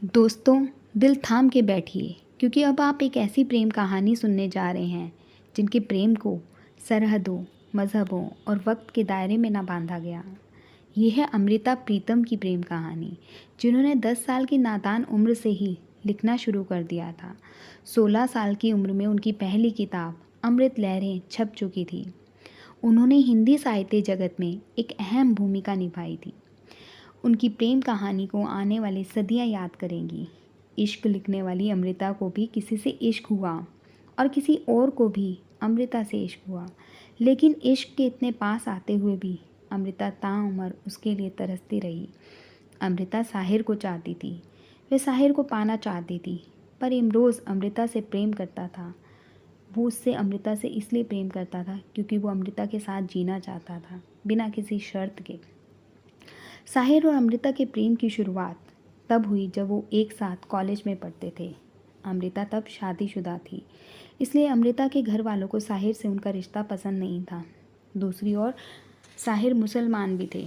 दोस्तों, दिल थाम के बैठिए क्योंकि अब आप एक ऐसी प्रेम कहानी सुनने जा रहे हैं जिनके प्रेम को सरहदों, मज़हबों और वक्त के दायरे में ना बांधा गया। ये है अमृता प्रीतम की प्रेम कहानी, जिन्होंने 10 साल की नादान उम्र से ही लिखना शुरू कर दिया था। 16 साल की उम्र में उनकी पहली किताब अमृत लहरें छप चुकी थी। उन्होंने हिंदी साहित्य जगत में एक अहम भूमिका निभाई थी। उनकी प्रेम कहानी को आने वाली सदियां याद करेंगी। इश्क लिखने वाली अमृता को भी किसी से इश्क हुआ और किसी और को भी अमृता से इश्क हुआ, लेकिन इश्क के इतने पास आते हुए भी अमृता ताउम्र उसके लिए तरसती रही। अमृता साहिर को चाहती थी, वह साहिर को पाना चाहती थी, पर इमरोज़ अमृता से प्रेम करता था। वो उससे अमृता से इसलिए प्रेम करता था क्योंकि वो अमृता के साथ जीना चाहता था, बिना किसी शर्त के। साहिर और अमृता के प्रेम की शुरुआत तब हुई जब वो एक साथ कॉलेज में पढ़ते थे। अमृता तब शादीशुदा थी, इसलिए अमृता के घर वालों को साहिर से उनका रिश्ता पसंद नहीं था। दूसरी ओर साहिर मुसलमान भी थे।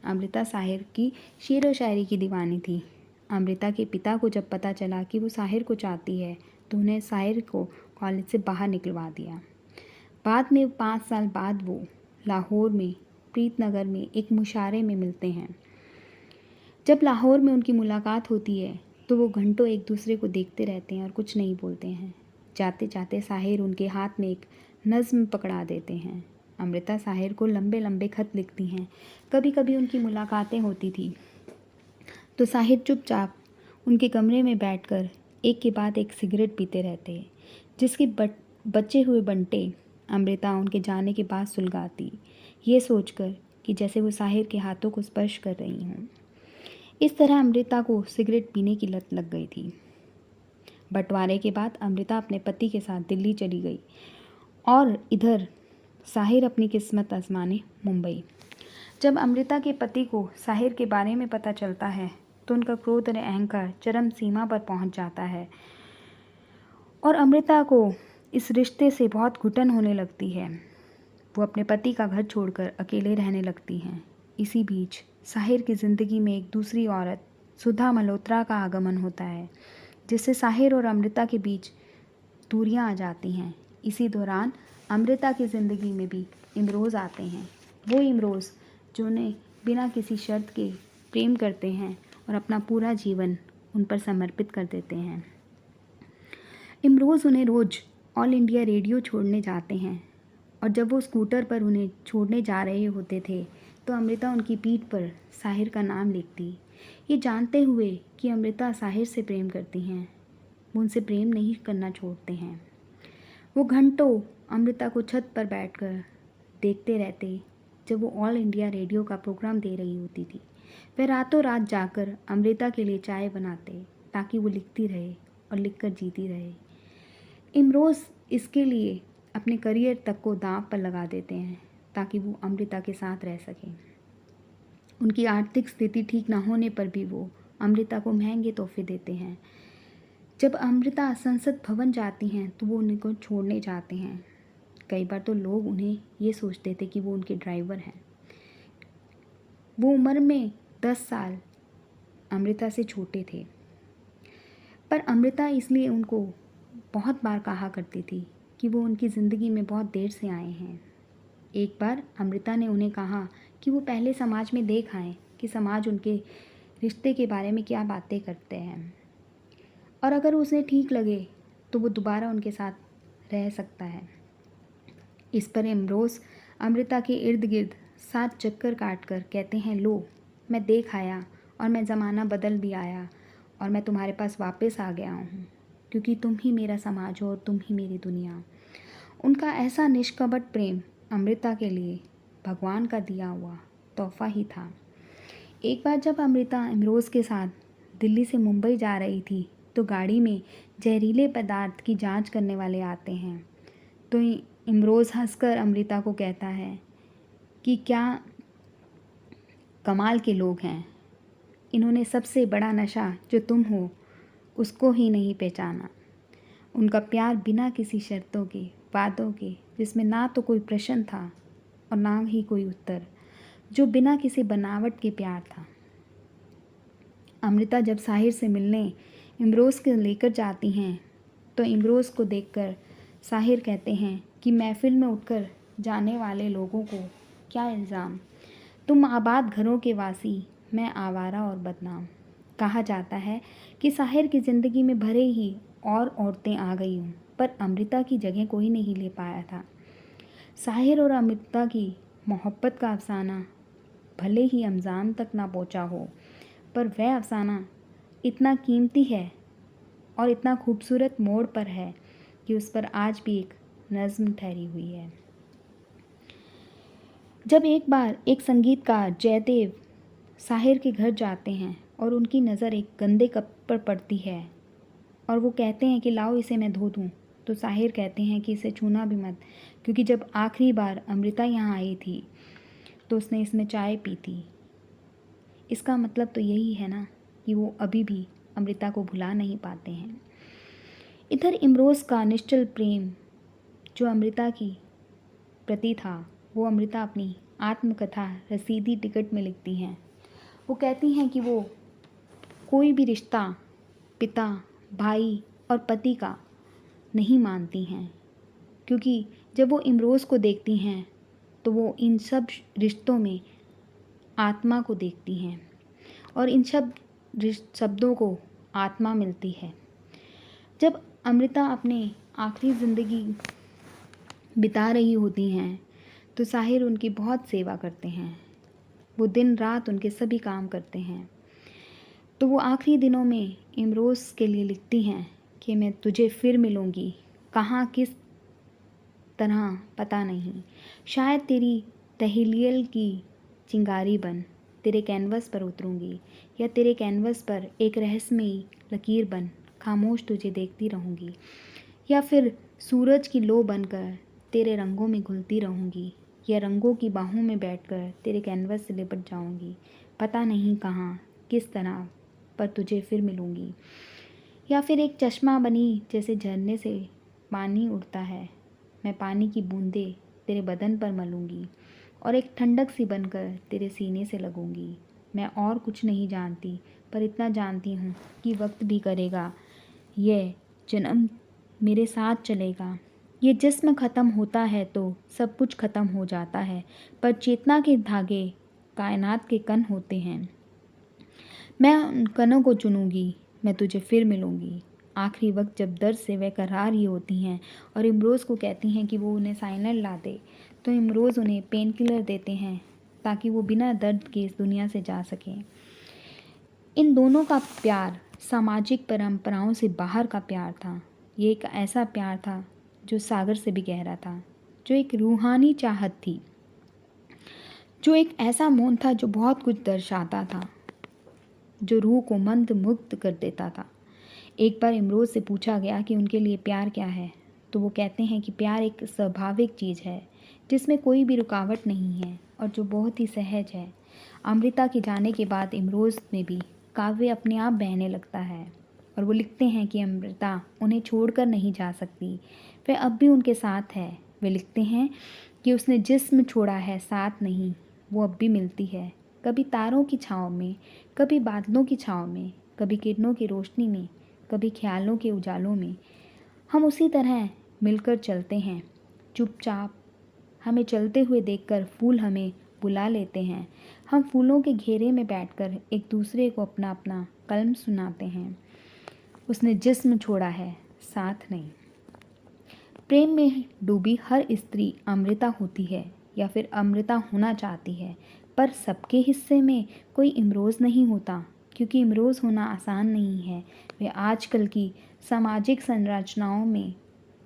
अमृता साहिर की शेर व शायरी की दीवानी थी। अमृता के पिता को जब पता चला कि वो साहिर को चाहती है तो उन्हें साहिर को कॉलेज से बाहर निकलवा दिया। बाद में 5 साल बाद वो लाहौर में प्रीतनगर में एक मुशारे में मिलते हैं। जब लाहौर में उनकी मुलाकात होती है तो वो घंटों एक दूसरे को देखते रहते हैं और कुछ नहीं बोलते हैं। जाते जाते साहिर उनके हाथ में एक नज़्म पकड़ा देते हैं। अमृता साहिर को लंबे लंबे खत लिखती हैं। कभी कभी उनकी मुलाकातें होती थी तो साहिर चुपचाप उनके कमरे में बैठकर एक के बाद एक सिगरेट पीते रहते, जिसके बचे हुए बंटे अमृता उनके जाने के बाद सुलगाती, ये सोचकर कि जैसे वो साहिर के हाथों को स्पर्श कर रही हूँ। इस तरह अमृता को सिगरेट पीने की लत लग गई थी। बंटवारे के बाद अमृता अपने पति के साथ दिल्ली चली गई और इधर साहिर अपनी किस्मत आजमाने मुंबई। जब अमृता के पति को साहिर के बारे में पता चलता है तो उनका क्रोध और अहंकार चरम सीमा पर पहुंच जाता है और अमृता को इस रिश्ते से बहुत घुटन होने लगती है। वो अपने पति का घर छोड़कर अकेले रहने लगती हैं। इसी बीच साहिर की ज़िंदगी में एक दूसरी औरत सुधा मल्होत्रा का आगमन होता है, जिससे साहिर और अमृता के बीच दूरियां आ जाती हैं। इसी दौरान अमृता की ज़िंदगी में भी इमरोज़ आते हैं। वो इमरोज़ जो उन्हें बिना किसी शर्त के प्रेम करते हैं और अपना पूरा जीवन उन पर समर्पित कर देते हैं। इमरोज़ उन्हें रोज़ ऑल इंडिया रेडियो छोड़ने जाते हैं और जब वो स्कूटर पर उन्हें छोड़ने जा रहे होते थे तो अमृता उनकी पीठ पर साहिर का नाम लिखती, ये जानते हुए कि अमृता साहिर से प्रेम करती हैं। वो उनसे प्रेम नहीं करना छोड़ते हैं। वो घंटों अमृता को छत पर बैठकर देखते रहते जब वो ऑल इंडिया रेडियो का प्रोग्राम दे रही होती थी। वह रातों रात जाकर अमृता के लिए चाय बनाते ताकि वो लिखती रहे और लिखकर जीती रहे। इमरोज़ इसके लिए अपने करियर तक को दांव पर लगा देते हैं ताकि वो अमृता के साथ रह सकें। उनकी आर्थिक स्थिति ठीक न होने पर भी वो अमृता को महंगे तोहफे देते हैं। जब अमृता संसद भवन जाती हैं तो वो उनको छोड़ने जाते हैं। कई बार तो लोग उन्हें ये सोचते थे कि वो उनके ड्राइवर हैं। वो उम्र में 10 साल अमृता से छोटे थे, पर अमृता इसलिए उनको बहुत बार कहा करती थी कि वो उनकी ज़िंदगी में बहुत देर से आए हैं। एक बार अमृता ने उन्हें कहा कि वो पहले समाज में देख आएँ कि समाज उनके रिश्ते के बारे में क्या बातें करते हैं और अगर उसे ठीक लगे तो वो दोबारा उनके साथ रह सकता है। इस पर इमरोज़ अमृता के इर्द गिर्द 7 चक्कर काट कर कहते हैं, लो मैं देख आया और मैं ज़माना बदल भी आया और मैं तुम्हारे पास वापस आ गया हूँ क्योंकि तुम ही मेरा समाज हो और तुम ही मेरी दुनिया। उनका ऐसा निष्कपट प्रेम अमृता के लिए भगवान का दिया हुआ तोहफा ही था। एक बार जब अमृता इमरोज़ के साथ दिल्ली से मुंबई जा रही थी तो गाड़ी में जहरीले पदार्थ की जांच करने वाले आते हैं तो इमरोज़ हंसकर अमृता को कहता है कि क्या कमाल के लोग हैं, इन्होंने सबसे बड़ा नशा जो तुम हो उसको ही नहीं पहचाना। उनका प्यार बिना किसी शर्तों के, वादों के, जिसमें ना तो कोई प्रश्न था और ना ही कोई उत्तर, जो बिना किसी बनावट के प्यार था। अमृता जब साहिर से मिलने इमरोज़ को लेकर जाती हैं तो इमरोज़ को देखकर साहिर कहते हैं कि महफिल में उठकर जाने वाले लोगों को क्या इल्ज़ाम, तुम आबाद घरों के वासी, मैं आवारा और बदनाम। कहा जाता है कि साहिर की ज़िंदगी में भले ही और औरतें आ गई हों, पर अमृता की जगह कोई नहीं ले पाया था। साहिर और अमृता की मोहब्बत का अफसाना भले ही अंजाम तक ना पहुंचा हो, पर वह अफसाना इतना कीमती है और इतना खूबसूरत मोड़ पर है कि उस पर आज भी एक नज़्म ठहरी हुई है। जब एक बार एक संगीतकार जयदेव साहिर के घर जाते हैं और उनकी नज़र एक गंदे कप पर पड़ती है और वो कहते हैं कि लाओ इसे मैं धो दूँ, तो साहिर कहते हैं कि इसे छूना भी मत, क्योंकि जब आखिरी बार अमृता यहाँ आई थी तो उसने इसमें चाय पी थी। इसका मतलब तो यही है ना कि वो अभी भी अमृता को भुला नहीं पाते हैं। इधर इमरोज़ का निश्चल प्रेम जो अमृता की प्रति था, वो अमृता अपनी आत्मकथा रसीदी टिकट में लिखती हैं। वो कहती हैं कि वो कोई भी रिश्ता पिता, भाई और पति का नहीं मानती हैं, क्योंकि जब वो इमरोज़ को देखती हैं तो वो इन सब रिश्तों में आत्मा को देखती हैं और इन सब शब्दों को आत्मा मिलती है। जब अमृता अपने आखिरी ज़िंदगी बिता रही होती हैं तो साहिर उनकी बहुत सेवा करते हैं। वो दिन रात उनके सभी काम करते हैं। तो वो आखिरी दिनों में इमरोज़ के लिए लिखती हैं कि मैं तुझे फिर मिलूँगी, कहाँ किस तरह पता नहीं, शायद तेरी तहलील की चिंगारी बन तेरे कैनवस पर उतरूँगी, या तेरे कैनवस पर एक रहस्यमयी लकीर बन खामोश तुझे देखती रहूँगी, या फिर सूरज की लो बनकर तेरे रंगों में घुलती रहूँगी, या रंगों की बाहों में बैठकर तेरे कैनवस से लिपट जाऊँगी। पता नहीं कहाँ किस तरह पर तुझे फिर मिलूँगी, या फिर एक चश्मा बनी जैसे झरने से पानी उड़ता है, मैं पानी की बूंदें तेरे बदन पर मलूँगी और एक ठंडक सी बनकर तेरे सीने से लगूँगी। मैं और कुछ नहीं जानती, पर इतना जानती हूँ कि वक्त भी करेगा, यह जन्म मेरे साथ चलेगा। ये जिस्म ख़त्म होता है तो सब कुछ ख़त्म हो जाता है, पर चेतना के धागे कायनात के कण होते हैं। मैं उन कणों को चुनूँगी, मैं तुझे फिर मिलूँगी। आखिरी वक्त जब दर्द से वह कराह रही होती हैं और इमरोज़ को कहती हैं कि वो उन्हें साइलेंट ला दे, तो इमरोज़ उन्हें पेन किलर देते हैं ताकि वो बिना दर्द के इस दुनिया से जा सकें। इन दोनों का प्यार सामाजिक परंपराओं से बाहर का प्यार था। ये एक ऐसा प्यार था जो सागर से भी गहरा था, जो एक रूहानी चाहत थी, जो एक ऐसा मौन था जो बहुत कुछ दर्शाता था, जो रूह को मंद मुग्ध कर देता था। एक बार इमरोज़ से पूछा गया कि उनके लिए प्यार क्या है, तो वो कहते हैं कि प्यार एक स्वाभाविक चीज़ है जिसमें कोई भी रुकावट नहीं है और जो बहुत ही सहज है। अमृता के जाने के बाद इमरोज़ में भी काव्य अपने आप बहने लगता है और वो लिखते हैं कि अमृता उन्हें छोड़कर नहीं जा सकती, वह अब भी उनके साथ है। वे लिखते हैं कि उसने जिस्म छोड़ा है साथ नहीं, वो अब भी मिलती है, कभी तारों की छाँव में, कभी बादलों की छाँव में, कभी किरणों की रोशनी में, कभी ख्यालों के उजालों में। हम उसी तरह मिलकर चलते हैं चुपचाप। हमें चलते हुए देखकर फूल हमें बुला लेते हैं। हम फूलों के घेरे में बैठकर एक दूसरे को अपना अपना कलम सुनाते हैं। उसने जिस्म छोड़ा है साथ नहीं। प्रेम में डूबी हर स्त्री अमृता होती है या फिर अमृता होना चाहती है, पर सबके हिस्से में कोई इमरोज़ नहीं होता, क्योंकि इमरोज़ होना आसान नहीं है। वह आजकल की सामाजिक संरचनाओं में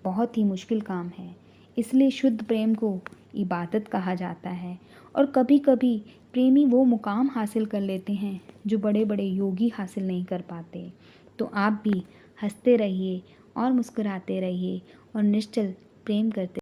बहुत ही मुश्किल काम है। इसलिए शुद्ध प्रेम को इबादत कहा जाता है और कभी कभी प्रेमी वो मुकाम हासिल कर लेते हैं जो बड़े बड़े योगी हासिल नहीं कर पाते। तो आप भी हंसते रहिए और मुस्कुराते रहिए और निश्चल प्रेम करते